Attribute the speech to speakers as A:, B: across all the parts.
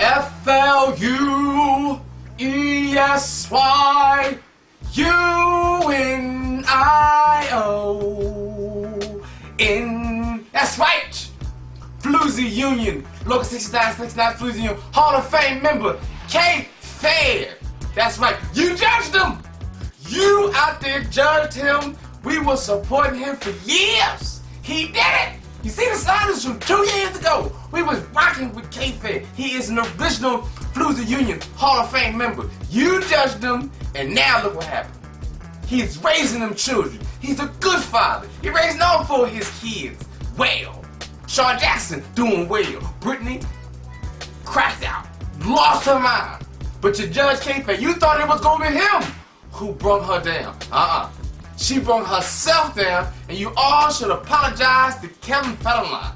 A: Fluesy-Union. That's right! Fluesy Union, Local 6969 Fluesy Union Hall of Fame member, K-Fair. That's right, you judged him! You out there judged him. We were supporting him for years. He did it! You see the signs from 2 years ago. We was rocking with K-Fair. He is an original Fluesy Union Hall of Fame member. You judged him, and now look what happened. He's raising them children. He's a good father. He raised all 4 of his kids well. Shawn Jackson doing well. Brittany cracked out, lost her mind. But your judge K-Fair, you thought it was gonna be him who brought her down. She brought herself down, and you all should apologize to Kevin Federline.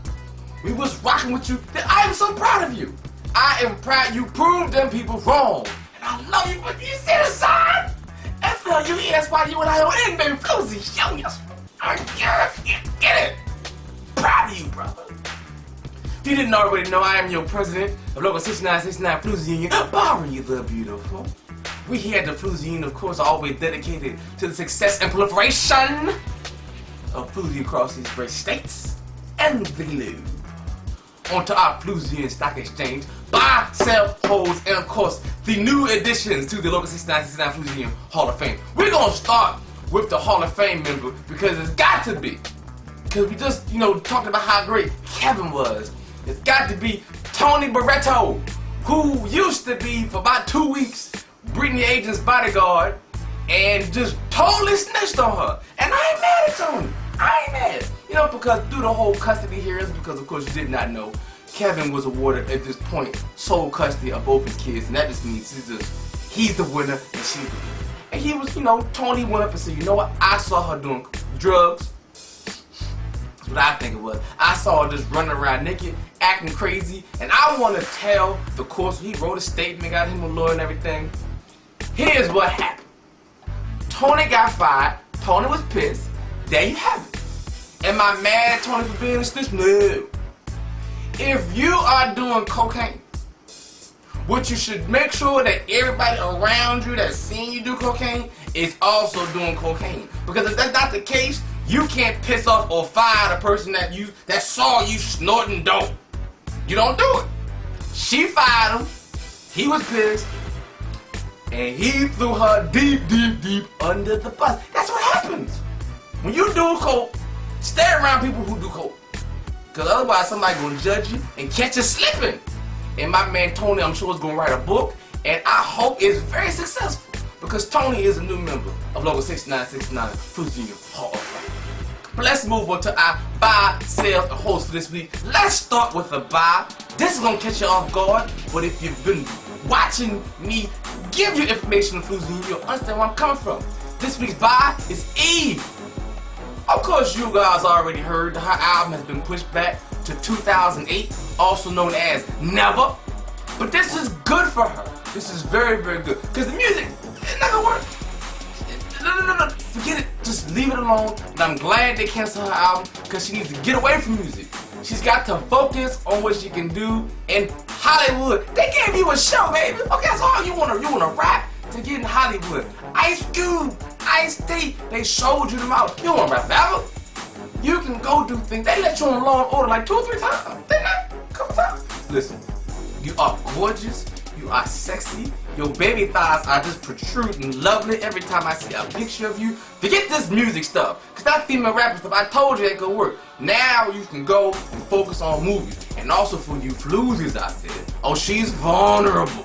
A: We was rocking with you. I am so proud of you. I am proud you proved them people wrong. And I love you, but you see the sign? F-L-U-E-S-Y-U and I-O-N, baby. Fluesy Show. Get it. Proud of you, brother. If you didn't already know, I am your president of Local 6969 Fluesy Union, Barry the Beautiful. We here at the Fluesy Union, of course, are always dedicated to the success and proliferation of Fluesy across these great states and the globe. On to our Fluesy Union Stock Exchange, buy, sell, holds, and of course, the new additions to the Local 6969 Fluesy Union Hall of Fame. We're gonna start with the Hall of Fame member because it's got to be. Because we just, talked about how great Kevin was. It's got to be Tony Barretto, who used to be, for about 2 weeks, Brittany Agent's bodyguard, and just totally snitched on her. And I ain't mad at Tony. I ain't mad. Because through the whole custody hearings, because of course you did not know, Kevin was awarded at this point sole custody of both his kids, and that just means he's the winner and she's the winner. And he was, Tony went up and said, you know what, I saw her doing drugs. That's what I think it was. I saw her just running around naked, acting crazy, and I want to tell the court, so he wrote a statement, got him a lawyer and everything. Here's what happened. Tony got fired. Tony was pissed. There you have it. Am I mad at Tony for being a snitch? No. If you are doing cocaine, what you should make sure that everybody around you that's seeing you do cocaine is also doing cocaine. Because if that's not the case, you can't piss off or fire the person that saw you snorting dope. You don't do it. She fired him. He was pissed. And he threw her deep, deep, deep under the bus. That's what happens. When you do coke, stay around people who do coke. Because otherwise somebody's going to judge you and catch you slipping. And my man Tony, I'm sure, is going to write a book. And I hope it's very successful. Because Tony is a new member of Local 6969 Fluesy Union Hall of Fame. But let's move on to our buy, sales, and holds for this week. Let's start with a buy. This is going to catch you off guard. But if you've been watching me give you information on Fluesy Union, you'll understand where I'm coming from. This week's buy is Eve. Of course, you guys already heard her album has been pushed back to 2008, also known as Never. But this is good for her. This is very, very good. Because the music, it's not gonna work. No. Forget it. Just leave it alone. And I'm glad they canceled her album because she needs to get away from music. She's got to focus on what she can do in Hollywood. They gave you a show, baby. Okay, that's all you wanna rap to get in Hollywood. Ice Cube, Ice-T, they showed you them out. You don't wanna rap forever. You can go do things. They let you on Law and Order like 2 or 3 times. Didn't they? A couple times. Listen, you are gorgeous. You are sexy. Your baby thighs are just protruding lovely every time I see a picture of you. Forget this music stuff. Because that female rapper stuff, I told you it could work. Now you can go and focus on movies. And also for you Fluesies out there. Oh, she's vulnerable.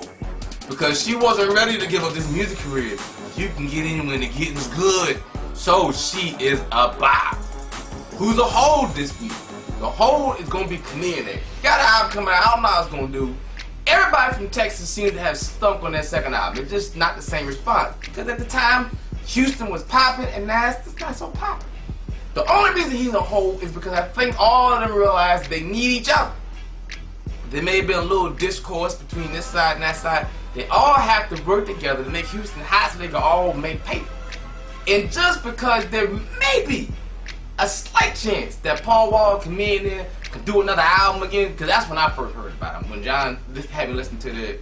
A: Because she wasn't ready to give up this music career. You can get in when the getting's good. So she is a buy. Who's a hold this week? The hold is going to be Chameleon. Got an album coming out. I don't know how it's going to do. Everybody from Texas seems to have stunk on their second album. It's just not the same response. Because at the time, Houston was popping, and now it's not so popping. The only reason he's a hold is because I think all of them realized they need each other. There may have been a little discourse between this side and that side. They all have to work together to make Houston hot so they can all make paper. And just because there may be a slight chance that Paul Wall can be in there, can do another album again, because that's when I first heard about him, when John had me listen to the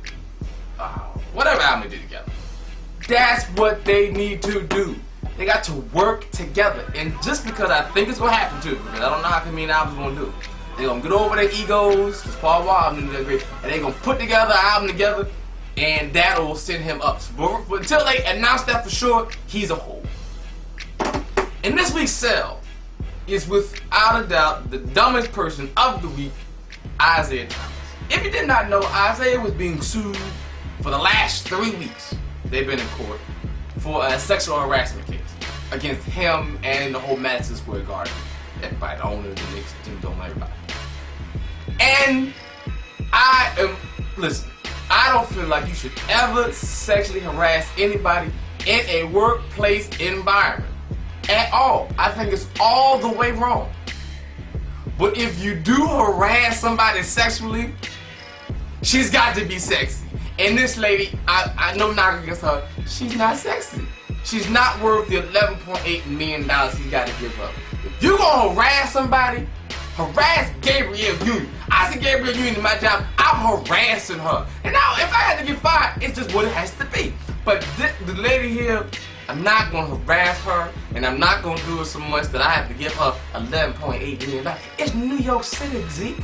A: whatever album they did together. That's what they need to do. They got to work together. And just because I think it's going to happen too, because I don't know how many albums going to do, they're going to get over their egos, because Paul Wall and they're great, and they're going to put together an album together, and that will send him up. But until they announce that for sure, he's a hole. And this week's sell is without a doubt the dumbest person of the week, Isaiah Thomas. If you did not know, Isaiah was being sued for the last 3 weeks. They've been in court for a sexual harassment case against him and the whole Madison Square Garden. Everybody, the owner of the Knicks, Jim Dome, everybody. And listen, I don't feel like you should ever sexually harass anybody in a workplace environment at all. I think it's all the way wrong. But if you do harass somebody sexually, she's got to be sexy. And this lady, I know knock against her, she's not sexy. She's not worth the $11.8 million he's got to give up. If you're going to harass somebody, harass Gabrielle Union. I said Gabrielle Union in my job, I'm harassing her. And now if I had to get fired, it's just what it has to be. But the lady here, I'm not going to harass her, and I'm not going to do it so much that I have to give her $11.8 million. It's New York City, Zeke.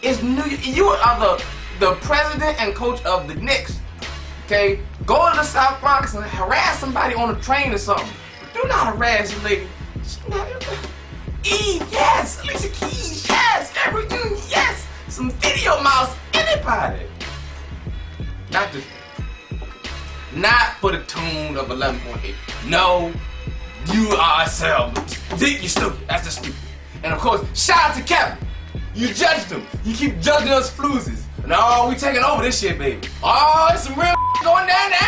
A: It's New York. You are the president and coach of the Knicks. Okay? Go to the South Bronx and harass somebody on a train or something. But do not harass a lady. She's not yes! Alicia Keys, yes! Gabrielle Union, yes! Some video mouse, anybody. Not just not for the tune of 11.8. No, you are a sell. Zeke, you stupid. That's just stupid. And of course, shout out to Kevin. You judged him. You keep judging us Fluesies. No, we taking over this shit, baby. Oh, it's some real going down there.